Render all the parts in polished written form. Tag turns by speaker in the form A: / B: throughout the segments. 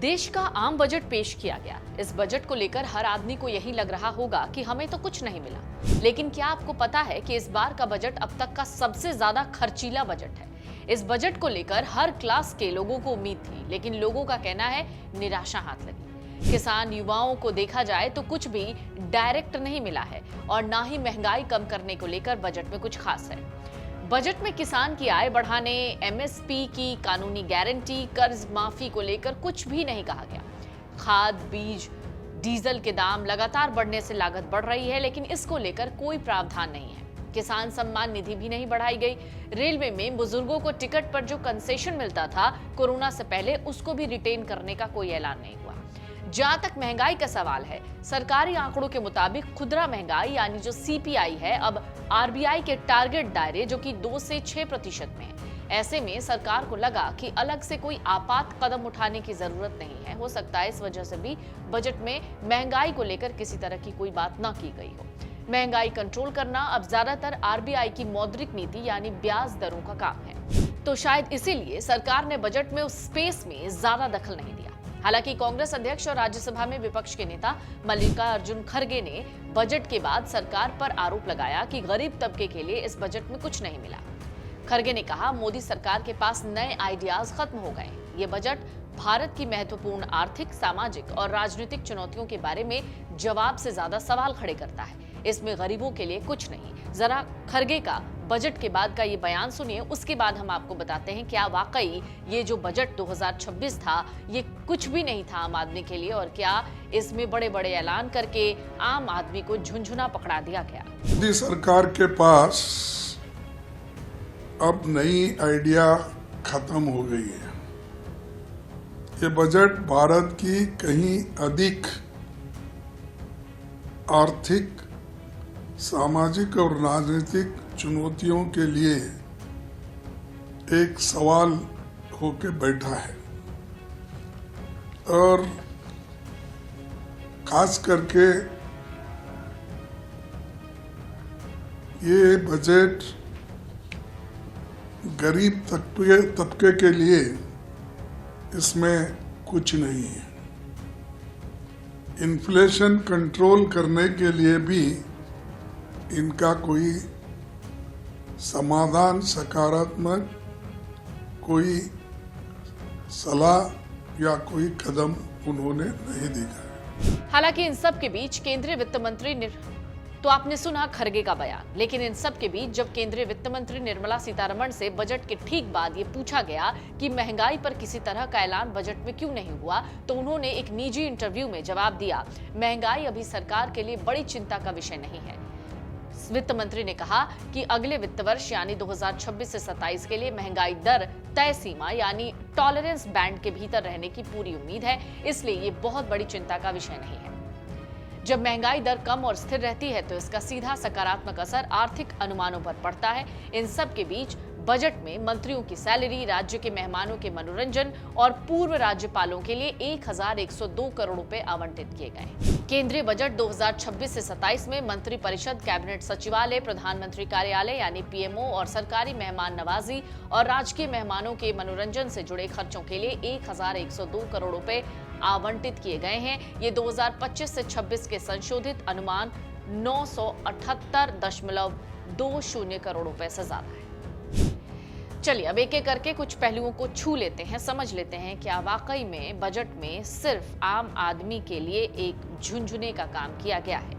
A: देश का आम बजट पेश किया गया। इस बजट को लेकर हर आदमी को यही लग रहा होगा कि हमें तो कुछ नहीं मिला, लेकिन क्या आपको पता है कि इस बार का बजट अब तक का सबसे ज्यादा खर्चीला बजट है। इस बजट को लेकर हर क्लास के लोगों को उम्मीद थी, लेकिन लोगों का कहना है निराशा हाथ लगी। किसान युवाओं को देखा जाए तो कुछ भी डायरेक्ट नहीं मिला है और ना ही महंगाई कम करने को लेकर बजट में कुछ खास है। बजट में किसान की आय बढ़ाने, एमएसपी की कानूनी गारंटी, कर्ज माफी को लेकर कुछ भी नहीं कहा गया। खाद, बीज, डीजल के दाम लगातार बढ़ने से लागत बढ़ रही है, लेकिन इसको लेकर कोई प्रावधान नहीं है। किसान सम्मान निधि भी नहीं बढ़ाई गई। रेलवे में बुजुर्गों को टिकट पर जो कंसेशन मिलता था कोरोना से पहले, उसको भी रिटेन करने का कोई ऐलान नहीं हुआ। जहां तक महंगाई का सवाल है, सरकारी आंकड़ों के मुताबिक खुदरा महंगाई यानी जो सीपीआई है, अब आरबीआई के टारगेट दायरे जो कि 2 से 6% में है। ऐसे में सरकार को लगा कि अलग से कोई आपात कदम उठाने की जरूरत नहीं है। हो सकता है इस वजह से भी बजट में महंगाई को लेकर किसी तरह की कोई बात न की गई हो। महंगाई कंट्रोल करना अब ज्यादातर आरबीआई की मौद्रिक नीति यानी ब्याज दरों का काम है, तो शायद इसीलिए सरकार ने बजट में उस स्पेस में ज्यादा दखल नहीं दिया। हालांकि कांग्रेस अध्यक्ष और राज्यसभा में विपक्ष के नेता मल्लिकार्जुन खड़गे ने बजट के बाद सरकार पर आरोप लगाया कि गरीब तबके के लिए इस बजट में कुछ नहीं मिला। खड़गे ने कहा, मोदी सरकार के पास नए आइडियाज खत्म हो गए। ये बजट भारत की महत्वपूर्ण आर्थिक, सामाजिक और राजनीतिक चुनौतियों के बारे में जवाब से ज्यादा सवाल खड़े करता है। इसमें गरीबों के लिए कुछ नहीं। जरा खड़गे का बजट के बाद का ये बयान सुनिए, उसके बाद हम आपको बताते हैं क्या वाकई ये जो बजट 2026 था ये कुछ भी नहीं था आम आदमी के लिए, और क्या इसमें बड़े बड़े ऐलान करके आम आदमी को झुंझुना पकड़ा दिया गया।
B: मोदी सरकार के पास अब नई आइडिया खत्म हो गई है। ये बजट भारत की कहीं अधिक आर्थिक, सामाजिक और राजनीतिक चुनौतियों के लिए एक सवाल होके बैठा है, और खास करके ये बजट गरीब तबके के लिए इसमें कुछ नहीं है। इन्फ्लेशन कंट्रोल करने के लिए भी इनका कोई समाधान, सकारात्मक कोई सलाह या कोई कदम उन्होंने नहीं दिखाया।
A: हालांकि इन सब के बीच केंद्रीय वित्त मंत्री तो आपने सुना खड़गे का बयान, लेकिन इन सब के बीच जब केंद्रीय वित्त मंत्री निर्मला सीतारमण से बजट के ठीक बाद ये पूछा गया कि महंगाई पर किसी तरह का ऐलान बजट में क्यों नहीं हुआ, तो उन्होंने एक निजी इंटरव्यू में जवाब दिया, महंगाई अभी सरकार के लिए बड़ी चिंता का विषय नहीं है। वित्त मंत्री ने कहा कि अगले वित्त वर्ष यानी 2026 से 27 के लिए महंगाई दर तय सीमा यानी टॉलरेंस बैंड के भीतर रहने की पूरी उम्मीद है, इसलिए ये बहुत बड़ी चिंता का विषय नहीं है। जब महंगाई दर कम और स्थिर रहती है तो इसका सीधा सकारात्मक असर आर्थिक अनुमानों पर पड़ता है। इन सब के बीच बजट में मंत्रियों की सैलरी, राज्य के मेहमानों के मनोरंजन और पूर्व राज्यपालों के लिए 1102 करोड़ रुपए आवंटित किए गए। केंद्रीय बजट 2026 से 27 में मंत्री परिषद, कैबिनेट सचिवालय, प्रधानमंत्री कार्यालय यानी पीएमओ और सरकारी मेहमान नवाजी और राजकीय मेहमानों के मनोरंजन से जुड़े खर्चों के लिए 1102 करोड़ रुपए आवंटित किए गए हैं। ये 2025 से 26 के संशोधित अनुमान 978.20 करोड़ रुपए से ज्यादा है। चलिए अब एक एक करके कुछ पहलुओं को छू लेते हैं, समझ लेते हैं क्या वाकई में बजट में सिर्फ आम आदमी के लिए एक झुंझुने का काम किया गया है।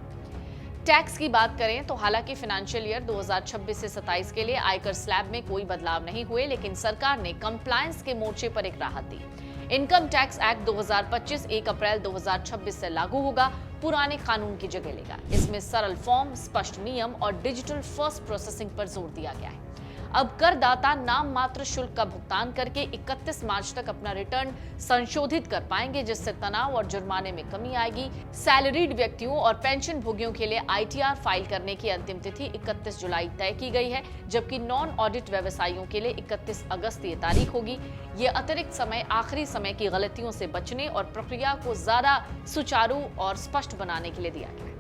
A: टैक्स की बात करें तो हालांकि फाइनेंशियल ईयर 2026 से 27 के लिए आयकर स्लैब में कोई बदलाव नहीं हुए, लेकिन सरकार ने कंप्लायंस के मोर्चे पर एक राहत दी। इनकम टैक्स एक्ट 2025 1 अप्रैल 2026 से लागू होगा, पुराने कानून की जगह लेगा। इसमें सरल फॉर्म, स्पष्ट नियम और डिजिटल फर्स्ट प्रोसेसिंग पर जोर दिया गया है। अब करदाता नाम मात्र शुल्क का भुगतान करके 31 मार्च तक अपना रिटर्न संशोधित कर पाएंगे, जिससे तनाव और जुर्माने में कमी आएगी। सैलरीड व्यक्तियों और पेंशन भोगियों के लिए आईटीआर फाइल करने की अंतिम तिथि 31 जुलाई तय की गई है, जबकि नॉन ऑडिट व्यवसायियों के लिए 31 अगस्त ये तारीख होगी। ये अतिरिक्त समय आखिरी समय की गलतियों से बचने और प्रक्रिया को ज्यादा सुचारू और स्पष्ट बनाने के लिए दिया गया है।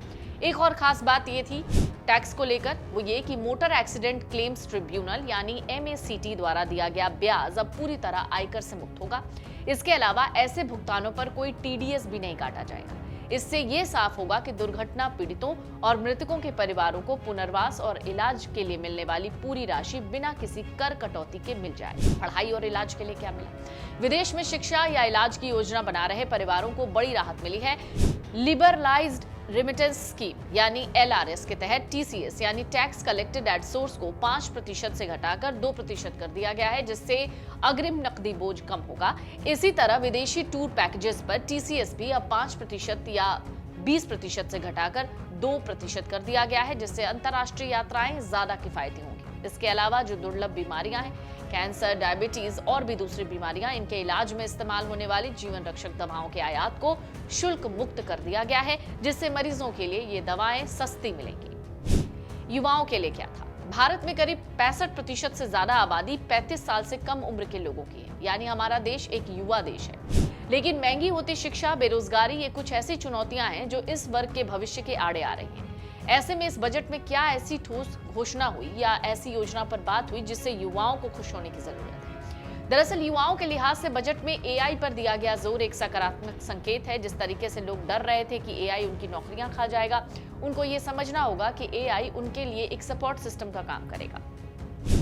A: एक और खास बात ये थी टैक्स को लेकर, वो ये कि मोटर एक्सीडेंट क्लेम्स ट्रिब्यूनल यानी MACT द्वारा दिया गया ब्याज अब पूरी तरह आयकर से मुक्त होगा। इसके अलावा ऐसे भुगतानों पर कोई TDS भी नहीं काटा जाएगा। इससे ये साफ होगा कि दुर्घटना पीड़ितों और मृतकों के परिवारों को पुनर्वास और इलाज के लिए मिलने वाली पूरी राशि बिना किसी कर कटौती के मिल जाए। पढ़ाई और इलाज के लिए क्या मिला? विदेश में शिक्षा या इलाज की योजना बना रहे परिवारों को बड़ी राहत मिली है। लिबरलाइज्ड रेमिटेंस स्कीम यानी LRS के तहत TCS यानी टैक्स कलेक्टेड एट सोर्स को 5% से घटाकर 2% कर दिया गया है, जिससे अग्रिम नकदी बोझ कम होगा। इसी तरह विदेशी टूर पैकेजेस पर TCS भी अब 5% या 20% से घटाकर 2% कर दिया गया है, जिससे अंतर्राष्ट्रीय यात्राएं ज्यादा किफायती होंगी। इसके अलावा जो दुर्लभ बीमारियां हैं, कैंसर, डायबिटीज और भी दूसरी बीमारियां, इनके इलाज में इस्तेमाल होने वाली जीवन रक्षक दवाओं के आयात को शुल्क मुक्त कर दिया गया है, जिससे मरीजों के लिए ये दवाएं सस्ती मिलेंगी। युवाओं के लिए क्या था? भारत में करीब 65% से ज्यादा आबादी 35 साल से कम उम्र के लोगों की है, यानी हमारा देश एक युवा देश है। लेकिन महंगी होती शिक्षा, बेरोजगारी, ये कुछ ऐसी चुनौतियां हैं जो इस वर्ग के भविष्य के आड़े आ रही हैं। ऐसे में इस बजट में क्या ऐसी ठोस घोषणा हुई या ऐसी योजना पर बात हुई जिससे युवाओं को खुश होने की जरूरत है? दरअसल युवाओं के लिहाज से बजट में AI पर दिया गया जोर एक सकारात्मक संकेत है। जिस तरीके से लोग डर रहे थे कि AI उनकी नौकरियां खा जाएगा, उनको ये समझना होगा कि AI उनके लिए एक सपोर्ट सिस्टम का काम करेगा।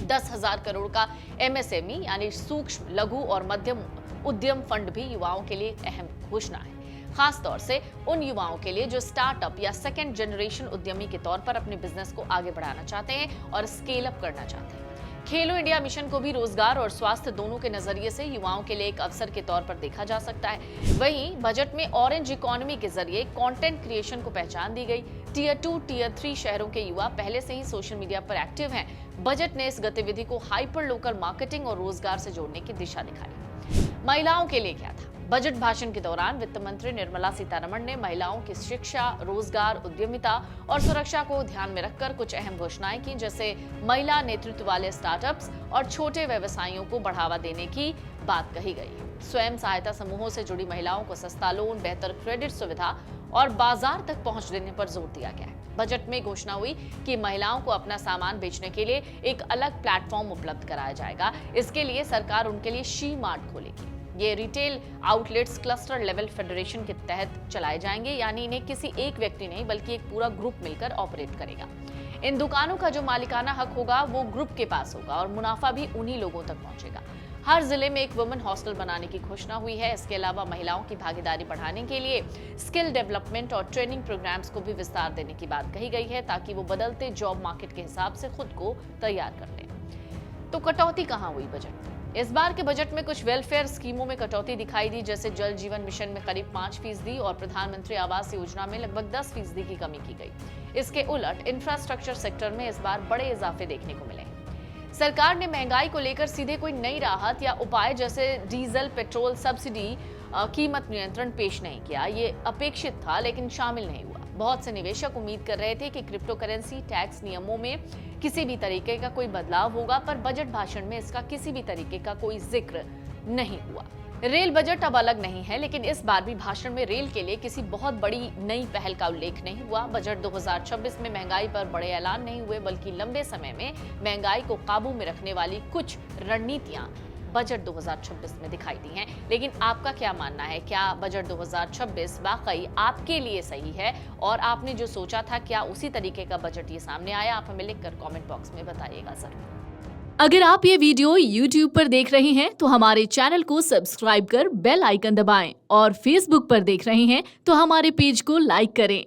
A: 10,000 करोड़ का MSME यानी सूक्ष्म, लघु और मध्यम उद्यम फंड भी युवाओं के लिए अहम घोषणा है, खास तौर से उन युवाओं के लिए जो स्टार्टअप या सेकंड जनरेशन उद्यमी के तौर पर अपने बिजनेस को आगे बढ़ाना चाहते हैं और स्केल अप करना चाहते हैं। खेलो इंडिया मिशन को भी रोजगार और स्वास्थ्य दोनों के नजरिए से युवाओं के लिए एक अवसर के तौर पर देखा जा सकता है। वहीं बजट में ऑरेंज इकोनॉमी के जरिए कंटेंट क्रिएशन को पहचान दी गई। टियर 2, टियर 3 शहरों के युवा पहले से ही सोशल मीडिया पर एक्टिव हैं। बजट ने इस गतिविधि को हाइपर लोकल मार्केटिंग और रोजगार से जोड़ने की दिशा दिखाई। महिलाओं के लिए क्या था? बजट भाषण के दौरान वित्त मंत्री निर्मला सीतारमण ने महिलाओं की शिक्षा, रोजगार, उद्यमिता और सुरक्षा को ध्यान में रखकर कुछ अहम घोषणाएं की, जैसे महिला नेतृत्व वाले स्टार्टअप्स और छोटे व्यवसायों को बढ़ावा देने की बात कही गई है। स्वयं सहायता समूहों से जुड़ी महिलाओं को सस्ता लोन, बेहतर क्रेडिट सुविधा और बाजार तक पहुंच देने पर जोर दिया गया है। बजट में घोषणा हुई कि महिलाओं को अपना सामान बेचने के लिए एक अलग प्लेटफॉर्म उपलब्ध कराया जाएगा। इसके लिए सरकार उनके लिए शी मार्ट खोलेगी। ये retail outlets cluster level federation के तहत चलाए जाएंगे, यानी इन्हें किसी एक व्यक्ति नहीं बल्कि एक पूरा ग्रुप मिलकर ऑपरेट करेगा। इन दुकानों का जो मालिकाना हक होगा वो ग्रुप के पास होगा और मुनाफा भी उन्हीं लोगों तक पहुंचेगा। हर जिले में एक वुमेन हॉस्टल बनाने की घोषणा हुई है। इसके अलावा महिलाओं की भागीदारी बढ़ाने के लिए स्किल डेवलपमेंट और ट्रेनिंग प्रोग्राम्स को भी विस्तार देने की बात कही गई है, ताकि वो बदलते जॉब मार्केट के हिसाब से खुद को तैयार कर लें। तो कटौती कहां हुई बजट में? इस बार के बजट में कुछ वेलफेयर स्कीमों में कटौती दिखाई दी, जैसे जल जीवन मिशन में करीब 5% और प्रधानमंत्री आवास योजना में लगभग 10% की कमी की गई। इसके उलट इंफ्रास्ट्रक्चर सेक्टर में इस बार बड़े इजाफे देखने को मिले। सरकार ने महंगाई को लेकर सीधे कोई नई राहत या उपाय जैसे डीजल, पेट्रोल सब्सिडी, कीमत नियंत्रण पेश नहीं किया। ये अपेक्षित था लेकिन शामिल नहीं हुआ। बहुत से निवेशक उम्मीद कर रहे थे कि क्रिप्टो करेंसी टैक्स नियमों में किसी भी तरीके का कोई बदलाव होगा, पर बजट भाषण में इसका किसी भी तरीके का कोई जिक्र नहीं हुआ। रेल बजट अब अलग नहीं है, लेकिन इस बार भी भाषण में रेल के लिए किसी बहुत बड़ी नई पहल का उल्लेख नहीं हुआ। बजट 2026 में महंगाई पर बड़े ऐलान नहीं हुए, बल्कि लंबे समय में महंगाई को काबू में रखने वाली कुछ रणनीतियां बजट 2026 में दिखाई दी हैं। लेकिन आपका क्या मानना है? क्या बजट 2026 वाकई आपके लिए सही है और आपने जो सोचा था, क्या उसी तरीके का बजट ये सामने आया? आप हमें लिखकर कमेंट बॉक्स में बताइएगा जरूर।
C: अगर आप ये वीडियो YouTube पर देख रहे हैं तो हमारे चैनल को सब्सक्राइब कर बेल आइकन दबाएं और Facebook पर देख रहे हैं तो हमारे पेज को लाइक करें।